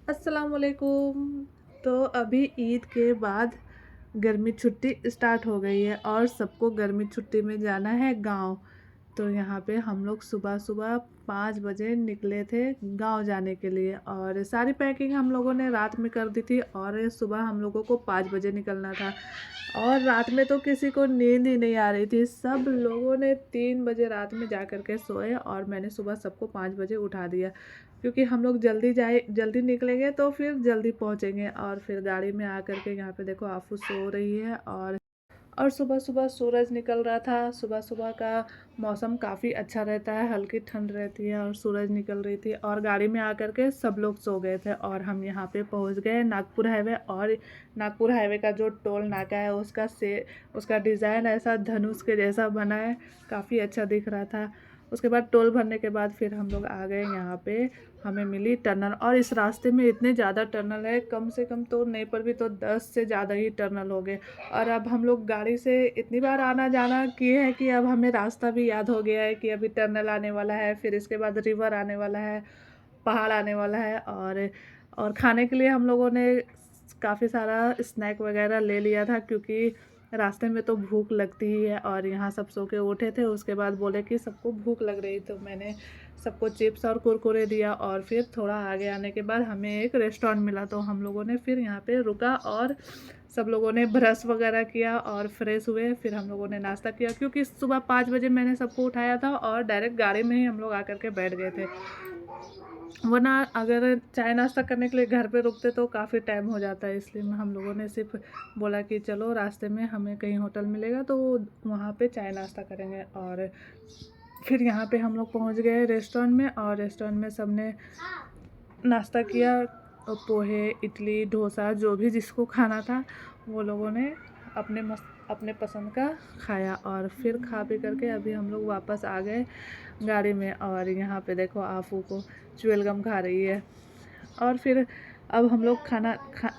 अस्सलाम वालेकुम। तो अभी ईद के बाद गर्मी छुट्टी स्टार्ट हो गई है और सबको गर्मी छुट्टी में जाना है गांव। तो यहाँ पे हम लोग सुबह सुबह 5 बजे निकले थे गांव जाने के लिए, और सारी पैकिंग हम लोगों ने रात में कर दी थी और सुबह हम लोगों को 5 बजे निकलना था। और रात में तो किसी को नींद ही नहीं आ रही थी, सब लोगों ने 3 बजे रात में जा कर के सोए और मैंने सुबह सबको 5 बजे उठा दिया, क्योंकि हम लोग जल्दी निकलेंगे तो फिर जल्दी पहुंचेंगे। और फिर गाड़ी में आकर के यहाँ पे देखो आफू सो रही है, और सुबह सुबह सूरज निकल रहा था। सुबह सुबह का मौसम काफ़ी अच्छा रहता है, हल्की ठंड रहती है और सूरज निकल रही थी, और गाड़ी में आकर के सब लोग सो गए थे और हम यहाँ पे पहुँच गए नागपुर हाईवे। और नागपुर हाईवे का जो टोल नाका है उसका डिज़ाइन ऐसा धनुष के जैसा बना है, काफ़ी अच्छा दिख रहा था। उसके बाद टोल भरने के बाद फिर हम लोग आ गए यहाँ पे। हमें मिली टनल, और इस रास्ते में इतने ज़्यादा टनल है, कम से कम तो नहीं पर भी तो 10 से ज़्यादा ही टनल हो गए। और अब हम लोग गाड़ी से इतनी बार आना जाना किए हैं कि अब हमें रास्ता भी याद हो गया है कि अभी टनल आने वाला है, फिर इसके बाद रिवर आने वाला है, पहाड़ आने वाला है। और खाने के लिए हम लोगों ने काफ़ी सारा स्नैक वगैरह ले लिया था, क्योंकि रास्ते में तो भूख लगती ही है। और यहाँ सब सो के उठे थे, उसके बाद बोले कि सबको भूख लग रही, तो मैंने सबको चिप्स और कुरकुरे दिया। और फिर थोड़ा आगे आने के बाद हमें एक रेस्टोरेंट मिला, तो हम लोगों ने फिर यहाँ पे रुका और सब लोगों ने ब्रश वगैरह किया और फ्रेश हुए। फिर हम लोगों ने नाश्ता किया, क्योंकि सुबह 5 बजे मैंने सबको उठाया था और डायरेक्ट गाड़ी में ही हम लोग आकर के बैठ गए थे। वरना अगर चाय नाश्ता करने के लिए घर पे रुकते तो काफ़ी टाइम हो जाता है, इसलिए हम लोगों ने सिर्फ बोला कि चलो रास्ते में हमें कहीं होटल मिलेगा तो वहाँ पे चाय नाश्ता करेंगे। और फिर यहाँ पे हम लोग पहुँच गए रेस्टोरेंट में, और रेस्टोरेंट में सबने नाश्ता किया। पोहे, इडली, डोसा, जो भी जिसको खाना था वो लोगों ने अपने पसंद का खाया। और फिर खा पी करके अभी हम लोग वापस आ गए गाड़ी में। और यहाँ पे देखो आफू को च्युइंगम खा रही है। और फिर अब हम लोग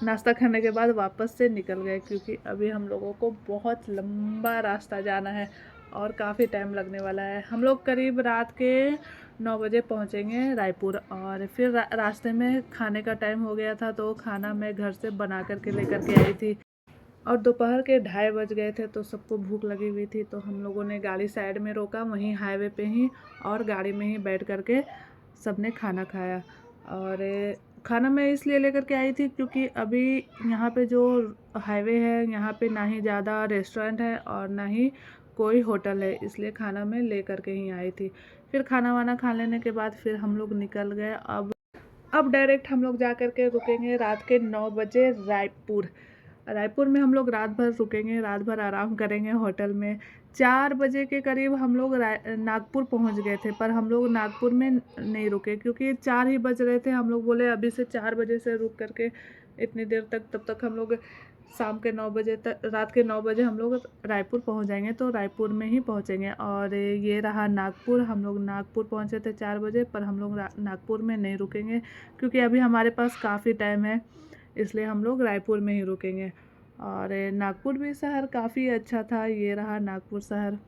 नाश्ता खाने के बाद वापस से निकल गए, क्योंकि अभी हम लोगों को बहुत लंबा रास्ता जाना है और काफ़ी टाइम लगने वाला है। हम लोग करीब रात के 9 बजे पहुँचेंगे रायपुर। और फिर रास्ते में खाने का टाइम हो गया था, तो खाना मैं घर से बना कर के लेकर के आई थी। और दोपहर के 2:30 बज गए थे, तो सबको भूख लगी हुई थी, तो हम लोगों ने गाड़ी साइड में रोका वहीं हाईवे पे ही, और गाड़ी में ही बैठ कर के सबने खाना खाया। और खाना मैं इसलिए लेकर के आई थी क्योंकि अभी यहाँ पे जो हाईवे है यहाँ पे ना ही ज़्यादा रेस्टोरेंट है और ना ही कोई होटल है, इसलिए खाना मैं लेकर के ही आई थी। फिर खाना वाना खा लेने के बाद फिर हम लोग निकल गए। अब डायरेक्ट हम लोग जा कर के रुकेंगे रात के 9 बजे रायपुर। रायपुर में हम लोग रात भर रुकेंगे, रात भर आराम करेंगे होटल में। 4 बजे के करीब हम लोग नागपुर पहुंच गए थे, पर हम लोग नागपुर में नहीं रुके, क्योंकि 4 ही बज रहे थे। हम लोग बोले अभी से 4 बजे से रुक करके इतनी देर तक, तब तक हम लोग शाम के 9 बजे तक, रात के 9 बजे हम लोग रायपुर पहुंच जाएंगे, तो रायपुर में ही पहुंचेंगे। और ये रहा नागपुर। हम लोग नागपुर पहुंचे थे 4 बजे, पर हम लोग नागपुर में नहीं रुकेंगे, क्योंकि अभी हमारे पास काफ़ी टाइम है, इसलिए हम लोग रायपुर में ही रुकेंगे। और नागपुर भी शहर काफ़ी अच्छा था। ये रहा नागपुर शहर।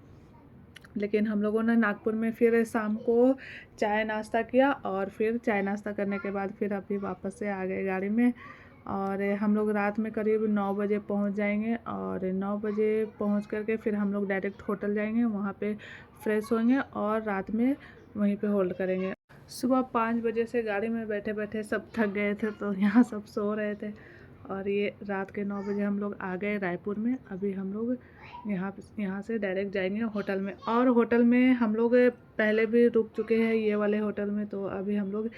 लेकिन हम लोगों ने नागपुर में फिर शाम को चाय नाश्ता किया, और फिर चाय नाश्ता करने के बाद फिर अभी वापस से आ गए गाड़ी में। और हम लोग रात में करीब 9 बजे पहुंच जाएंगे, और 9 बजे पहुंच करके फिर हम लोग डायरेक्ट होटल जाएंगे, वहां पे फ्रेश होंगे और रात में वहीं पे होल्ड करेंगे। सुबह 5 बजे से गाड़ी में बैठे बैठे सब थक गए थे, तो यहाँ सब सो रहे थे। और ये रात के 9 बजे हम लोग आ गए रायपुर में। अभी हम लोग यहाँ से डायरेक्ट जाएंगे होटल में, और होटल में हम लोग पहले भी रुक चुके हैं ये वाले होटल में, तो अभी हम लोग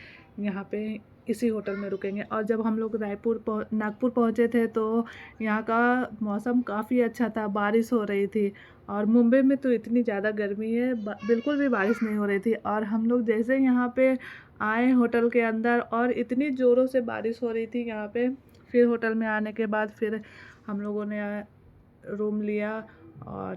यहाँ पे इसी होटल में रुकेंगे। और जब हम लोग नागपुर पहुँचे थे, तो यहाँ का मौसम काफ़ी अच्छा था, बारिश हो रही थी। और मुंबई में तो इतनी ज़्यादा गर्मी है, बिल्कुल भी बारिश नहीं हो रही थी। और हम लोग जैसे यहाँ पे आए होटल के अंदर, और इतनी ज़ोरों से बारिश हो रही थी यहाँ पे। फिर होटल में आने के बाद फिर हम लोगों ने रूम लिया, और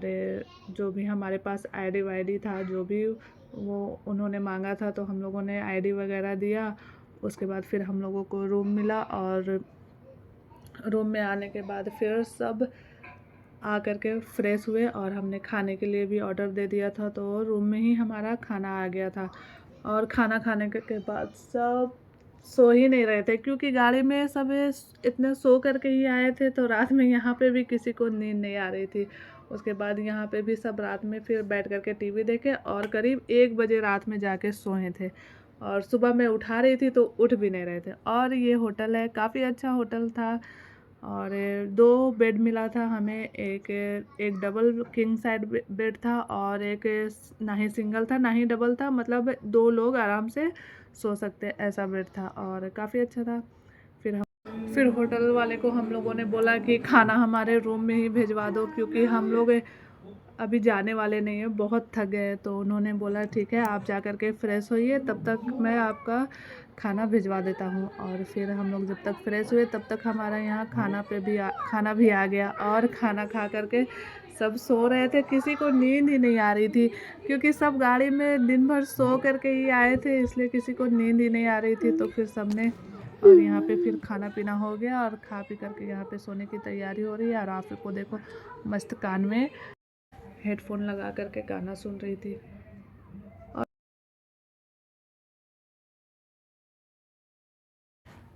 जो भी हमारे पास आईडी वाईडी था, जो भी वो उन्होंने मांगा था, तो हम लोगों ने आईडी वगैरह दिया। उसके बाद फिर हम लोगों को रूम मिला, और रूम में आने के बाद फिर सब आ करके फ्रेश हुए, और हमने खाने के लिए भी ऑर्डर दे दिया था, तो रूम में ही हमारा खाना आ गया था। और खाना खाने के बाद सब सो ही नहीं रहे थे, क्योंकि गाड़ी में सब इतने सो करके ही आए थे, तो रात में यहाँ पे भी किसी को नींद नहीं आ रही थी। उसके बाद यहाँ पे भी सब रात में फिर बैठ करके टीवी देखे और करीब 1 बजे रात में जाके सोए थे। और सुबह मैं उठा रही थी तो उठ भी नहीं रहे थे। और ये होटल है, काफ़ी अच्छा होटल था। और 2 बेड मिला था हमें, एक एक डबल किंग साइड बेड था और एक ना ही सिंगल था ना ही डबल था, मतलब 2 लोग आराम से सो सकते ऐसा बेड था और काफ़ी अच्छा था। फिर होटल वाले को हम लोगों ने बोला कि खाना हमारे रूम में ही भिजवा दो, क्योंकि हम लोग अभी जाने वाले नहीं हैं, बहुत थक गए। तो उन्होंने बोला ठीक है, आप जा कर के फ़्रेश होइए, तब तक मैं आपका खाना भिजवा देता हूँ। और फिर हम लोग जब तक फ्रेश हुए तब तक हमारा यहाँ खाना भी आ गया। और खाना खा करके सब सो रहे थे, किसी को नींद ही नहीं आ रही थी, क्योंकि सब गाड़ी में दिन भर सो करके ही आए थे, इसलिए किसी को नींद ही नहीं आ रही थी। तो फिर सबने और यहाँ पे फिर खाना पीना हो गया और खा पी करके यहाँ पे सोने की तैयारी हो रही है। और आप को देखो मस्त कान में हेडफोन लगा करके गाना सुन रही थी।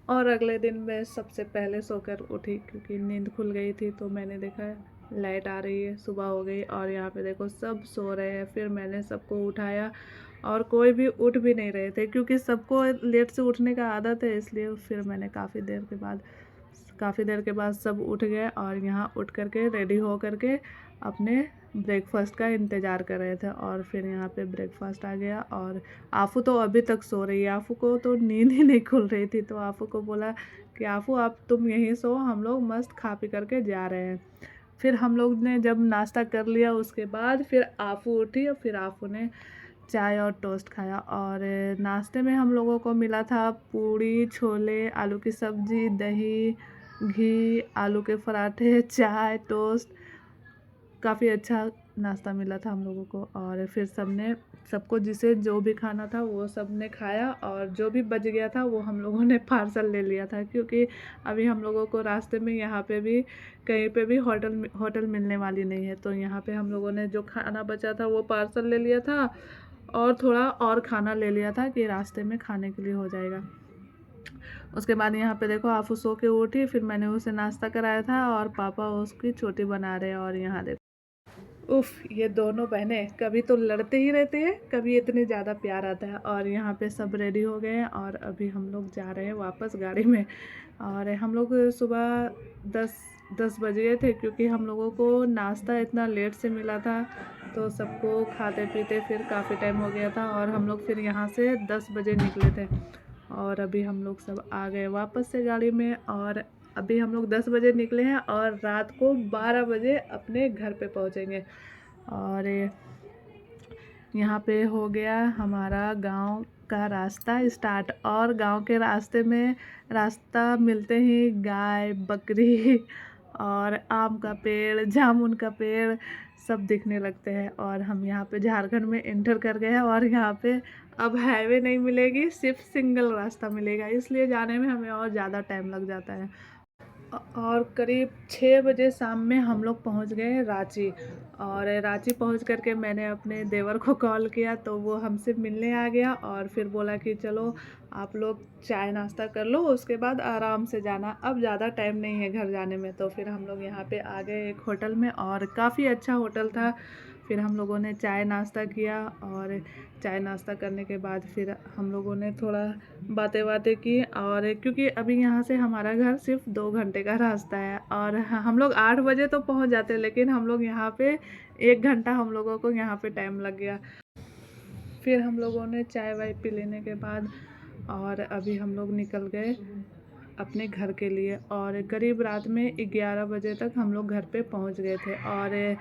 और अगले दिन मैं सबसे पहले सोकर उठी, क्योंकि नींद खुल गई थी। तो मैंने देखा लाइट आ रही है, सुबह हो गई और यहाँ पे देखो सब सो रहे हैं। फिर मैंने सबको उठाया और कोई भी उठ भी नहीं रहे थे, क्योंकि सबको लेट से उठने का आदत है, इसलिए फिर मैंने काफ़ी देर के बाद सब उठ गए और यहाँ उठ करके रेडी हो करके अपने ब्रेकफास्ट का इंतज़ार कर रहे थे। और फिर यहाँ पे ब्रेकफास्ट आ गया और आफू तो अभी तक सो रही है, आफू को तो नींद ही नहीं खुल रही थी। तो आफू को बोला कि आफू आप तुम यहीं सो, हम लोग मस्त खा पी करके जा रहे हैं। फिर हम लोग ने जब नाश्ता कर लिया उसके बाद फिर आफू उठी और फिर आफू ने चाय और टोस्ट खाया। और नाश्ते में हम लोगों को मिला था पूड़ी, छोले, आलू की सब्ज़ी, दही, घी, आलू के पराठे, चाय, टोस्ट। काफ़ी अच्छा नाश्ता मिला था हम लोगों को। और फिर सबको जिसे जो भी खाना था वो सब ने खाया, और जो भी बच गया था वो हम लोगों ने पार्सल ले लिया था, क्योंकि अभी हम लोगों को रास्ते में यहाँ पे भी कहीं पे भी होटल मिलने वाली नहीं है। तो यहाँ पे हम लोगों ने जो खाना बचा था वो पार्सल ले लिया था और थोड़ा और खाना ले लिया था कि रास्ते में खाने के लिए हो जाएगा। उसके बाद यहाँ पे देखो आफू सो के उठी, फिर मैंने उसे नाश्ता कराया था और पापा उसकी छोटी बना रहे हैं। और यहाँ देखो उफ़, ये दोनों बहनें कभी तो लड़ते ही रहते हैं, कभी इतने ज़्यादा प्यार आता है। और यहाँ पे सब रेडी हो गए हैं और अभी हम लोग जा रहे हैं वापस गाड़ी में। और हम लोग सुबह 10 बज गए थे, क्योंकि हम लोगों को नाश्ता इतना लेट से मिला था, तो सबको खाते पीते फिर काफ़ी टाइम हो गया था। और हम लोग फिर यहाँ से 10 बजे निकले थे और अभी हम लोग सब आ गए वापस से गाड़ी में। और अभी हम लोग 10 बजे निकले हैं और रात को 12 बजे अपने घर पे पहुँचेंगे। और यहाँ पे हो गया हमारा गांव का रास्ता स्टार्ट। और गांव के रास्ते में रास्ता मिलते ही गाय, बकरी और आम का पेड़, जामुन का पेड़ सब दिखने लगते हैं। और हम यहाँ पे झारखंड में एंटर कर गए हैं और यहाँ पे अब हाईवे नहीं मिलेगी, सिर्फ सिंगल रास्ता मिलेगा, इसलिए जाने में हमें और ज़्यादा टाइम लग जाता है। और करीब 6 बजे शाम में हम लोग पहुंच गए रांची। और रांची पहुंच करके मैंने अपने देवर को कॉल किया, तो वो हमसे मिलने आ गया और फिर बोला कि चलो आप लोग चाय नाश्ता कर लो, उसके बाद आराम से जाना, अब ज़्यादा टाइम नहीं है घर जाने में। तो फिर हम लोग यहाँ पे आ गए एक होटल में और काफ़ी अच्छा होटल था। फिर हम लोगों ने चाय नाश्ता किया और चाय नाश्ता करने के बाद फिर हम लोगों ने थोड़ा बातें की। और क्योंकि अभी यहाँ से हमारा घर सिर्फ 2 घंटे का रास्ता है और हम लोग 8 बजे तो पहुँच जाते, लेकिन हम लोग यहाँ पे 1 घंटा हम लोगों को यहाँ पे टाइम लग गया। फिर हम लोगों ने चाय वाय पी लेने के बाद और अभी हम लोग निकल गए अपने घर के लिए। और करीब रात में 11 बजे तक हम लोग घर पे पहुँच गए थे। और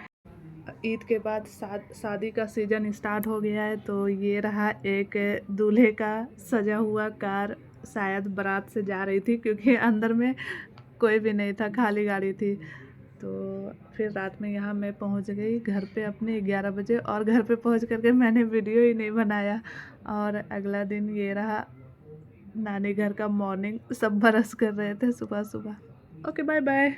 ईद के बाद शादी का सीज़न स्टार्ट हो गया है। तो ये रहा एक दूल्हे का सजा हुआ कार, शायद बारात से जा रही थी, क्योंकि अंदर में कोई भी नहीं था, खाली गाड़ी थी। तो फिर रात में यहाँ मैं पहुँच गई घर पे अपने 11 बजे, और घर पे पहुँच करके मैंने वीडियो ही नहीं बनाया। और अगला दिन ये रहा नानी घर का मॉर्निंग, सब ब्रश कर रहे थे सुबह सुबह। Okay, bye bye.